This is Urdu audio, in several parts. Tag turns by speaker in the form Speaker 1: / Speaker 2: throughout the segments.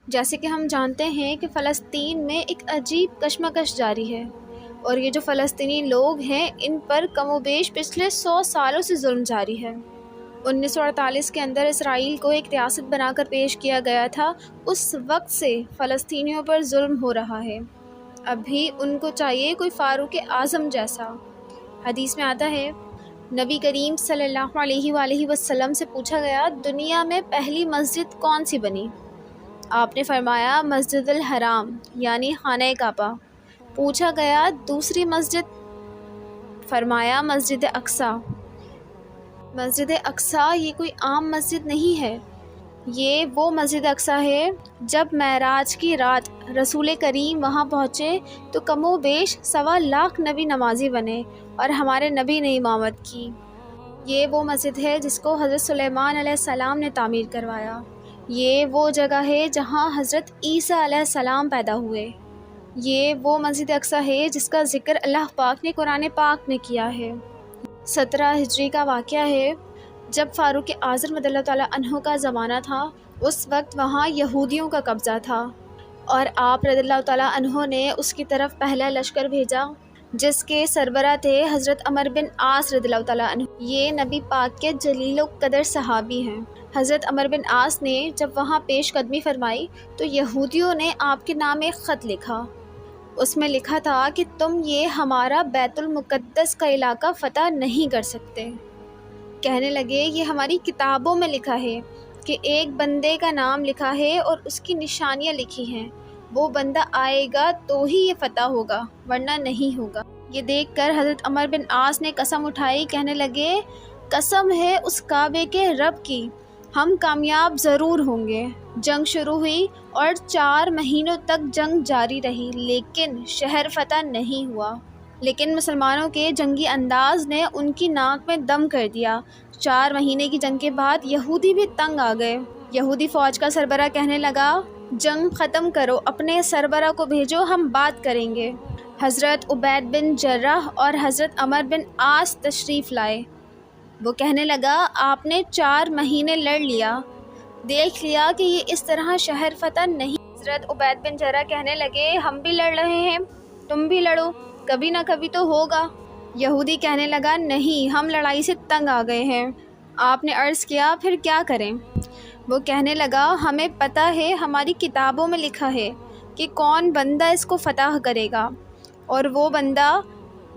Speaker 1: جیسے کہ ہم جانتے ہیں کہ فلسطین میں ایک عجیب کشمکش جاری ہے، اور یہ جو فلسطینی لوگ ہیں ان پر کم و بیش پچھلے 100 سالوں سے ظلم جاری ہے۔ 1948 کے اندر اسرائیل کو ایک ریاست بنا کر پیش کیا گیا تھا، اس وقت سے فلسطینیوں پر ظلم ہو رہا ہے۔ اب بھی ان کو چاہیے کوئی فاروق اعظم جیسا۔ حدیث میں آتا ہے، نبی کریم صلی اللہ علیہ وآلہ وسلم سے پوچھا گیا دنیا میں پہلی مسجد کون سی بنی؟ آپ نے فرمایا مسجد الحرام یعنی خانہ کعبہ۔ پوچھا گیا دوسری مسجد؟ فرمایا مسجد اقصیٰ۔ مسجد اقصیٰ یہ کوئی عام مسجد نہیں ہے، یہ وہ مسجد اقصیٰ ہے جب معراج کی رات رسول کریم وہاں پہنچے تو کم و بیش 1.25 لاکھ نبی نمازی بنے اور ہمارے نبی نے امامت کی۔ یہ وہ مسجد ہے جس کو حضرت سلیمان علیہ السلام نے تعمیر کروایا۔ یہ وہ جگہ ہے جہاں حضرت عیسیٰ علیہ السلام پیدا ہوئے۔ یہ وہ مسجد اقصیٰ ہے جس کا ذکر اللہ پاک نے قرآن پاک میں کیا ہے۔ 17 ہجری کا واقعہ ہے، جب فاروق اعظم رضی اللہ تعالیٰ عنہ کا زمانہ تھا، اس وقت وہاں یہودیوں کا قبضہ تھا، اور آپ رضی اللہ تعالیٰ عنہ نے اس کی طرف پہلا لشکر بھیجا جس کے سربراہ تھے حضرت عمر بن عاص رضی اللہ تعالیٰ عنہ۔ یہ نبی پاک کے جلیل و قدر صحابی ہیں۔ حضرت عمر بن عاص نے جب وہاں پیش قدمی فرمائی تو یہودیوں نے آپ کے نام ایک خط لکھا۔ اس میں لکھا تھا کہ تم یہ ہمارا بیت المقدس کا علاقہ فتح نہیں کر سکتے۔ کہنے لگے یہ ہماری کتابوں میں لکھا ہے کہ ایک بندے کا نام لکھا ہے اور اس کی نشانیاں لکھی ہیں، وہ بندہ آئے گا تو ہی یہ فتح ہوگا ورنہ نہیں ہوگا۔ یہ دیکھ کر حضرت عمر بن عاص نے قسم اٹھائی، کہنے لگے قسم ہے اس کعبے کے رب کی، ہم کامیاب ضرور ہوں گے۔ جنگ شروع ہوئی اور 4 مہینوں تک جنگ جاری رہی، لیکن شہر فتح نہیں ہوا۔ لیکن مسلمانوں کے جنگی انداز نے ان کی ناک میں دم کر دیا۔ 4 مہینے کی جنگ کے بعد یہودی بھی تنگ آ گئے۔ یہودی فوج کا سربراہ کہنے لگا جنگ ختم کرو، اپنے سربراہ کو بھیجو، ہم بات کریں گے۔ حضرت عبید بن جرح اور حضرت عمر بن عاص تشریف لائے۔ وہ کہنے لگا آپ نے 4 مہینے لڑ لیا، دیکھ لیا کہ یہ اس طرح شہر فتح نہیں۔ حضرت عبید بن جرح کہنے لگے ہم بھی لڑ رہے ہیں، تم بھی لڑو، کبھی نہ کبھی تو ہوگا۔ یہودی کہنے لگا نہیں، ہم لڑائی سے تنگ آ گئے ہیں۔ آپ نے عرض کیا پھر کیا کریں؟ وہ کہنے لگا ہمیں پتہ ہے، ہماری کتابوں میں لکھا ہے کہ کون بندہ اس کو فتح کرے گا، اور وہ بندہ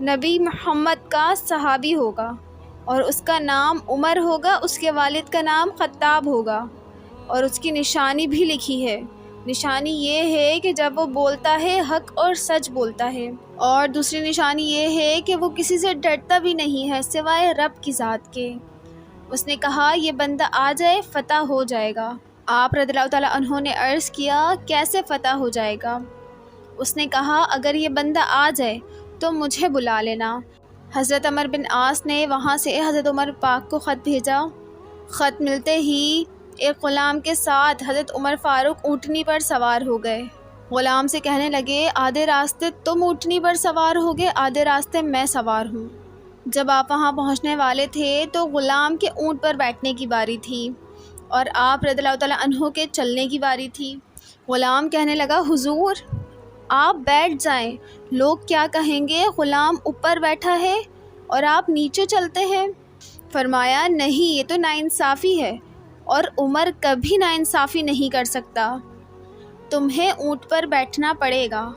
Speaker 1: نبی محمد کا صحابی ہوگا، اور اس کا نام عمر ہوگا، اس کے والد کا نام خطاب ہوگا، اور اس کی نشانی بھی لکھی ہے۔ نشانی یہ ہے کہ جب وہ بولتا ہے حق اور سچ بولتا ہے، اور دوسری نشانی یہ ہے کہ وہ کسی سے ڈرتا بھی نہیں ہے سوائے رب کی ذات کے۔ اس نے کہا یہ بندہ آ جائے فتح ہو جائے گا۔ آپ رضی اللہ تعالیٰ عنہ نے عرض کیا کیسے فتح ہو جائے گا؟ اس نے کہا اگر یہ بندہ آ جائے تو مجھے بلا لینا۔ حضرت عمر بن عاص نے وہاں سے حضرت عمر پاک کو خط بھیجا۔ خط ملتے ہی ایک غلام کے ساتھ حضرت عمر فاروق اونٹنی پر سوار ہو گئے۔ غلام سے کہنے لگے آدھے راستے تم اونٹنی پر سوار ہوگے، آدھے راستے میں سوار ہوں۔ جب آپ وہاں پہنچنے والے تھے تو غلام کے اونٹ پر بیٹھنے کی باری تھی اور آپ رضی اللہ تعالیٰ عنہ کے چلنے کی باری تھی۔ غلام کہنے لگا حضور آپ بیٹھ جائیں، لوگ کیا کہیں گے، غلام اوپر بیٹھا ہے اور آپ نیچے چلتے ہیں۔ فرمایا نہیں، یہ تو ناانصافی ہے، اور عمر کبھی ناانصافی نہیں کر سکتا، تمہیں اونٹ پر بیٹھنا پڑے گا۔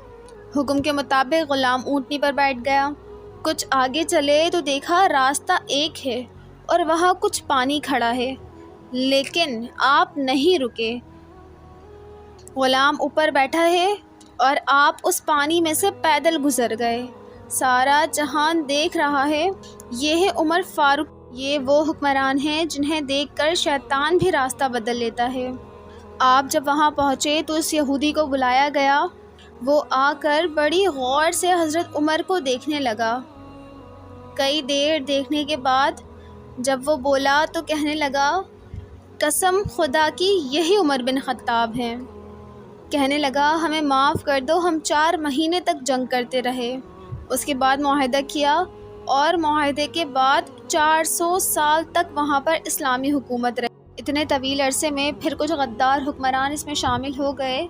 Speaker 1: حکم کے مطابق غلام اونٹنی پر بیٹھ گیا۔ کچھ آگے چلے تو دیکھا راستہ ایک ہے اور وہاں کچھ پانی کھڑا ہے، لیکن آپ نہیں رکے۔ غلام اوپر بیٹھا ہے اور آپ اس پانی میں سے پیدل گزر گئے۔ سارا جہان دیکھ رہا ہے، یہ ہے عمر فاروق، یہ وہ حکمران ہیں جنہیں دیکھ کر شیطان بھی راستہ بدل لیتا ہے۔ آپ جب وہاں پہنچے تو اس یہودی کو بلایا گیا۔ وہ آ کر بڑی غور سے حضرت عمر کو دیکھنے لگا۔ کئی دیر دیکھنے کے بعد جب وہ بولا تو کہنے لگا قسم خدا کی یہی عمر بن خطاب ہیں۔ کہنے لگا ہمیں معاف کر دو، ہم 4 مہینے تک جنگ کرتے رہے، اس کے بعد معاہدہ کیا، اور معاہدے کے بعد 400 سال تک وہاں پر اسلامی حکومت رہی۔ اتنے طویل عرصے میں پھر کچھ غدار حکمران اس میں شامل ہو گئے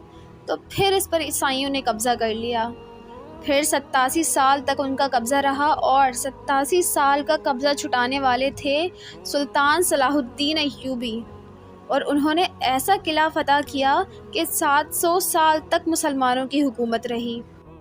Speaker 1: تو پھر اس پر عیسائیوں نے قبضہ کر لیا۔ پھر 87 سال تک ان کا قبضہ رہا، اور 87 سال کا قبضہ چھٹانے والے تھے سلطان صلاح الدین ایوبی، اور انہوں نے ایسا قلعہ فتح کیا کہ 700 سال تک مسلمانوں کی حکومت رہی۔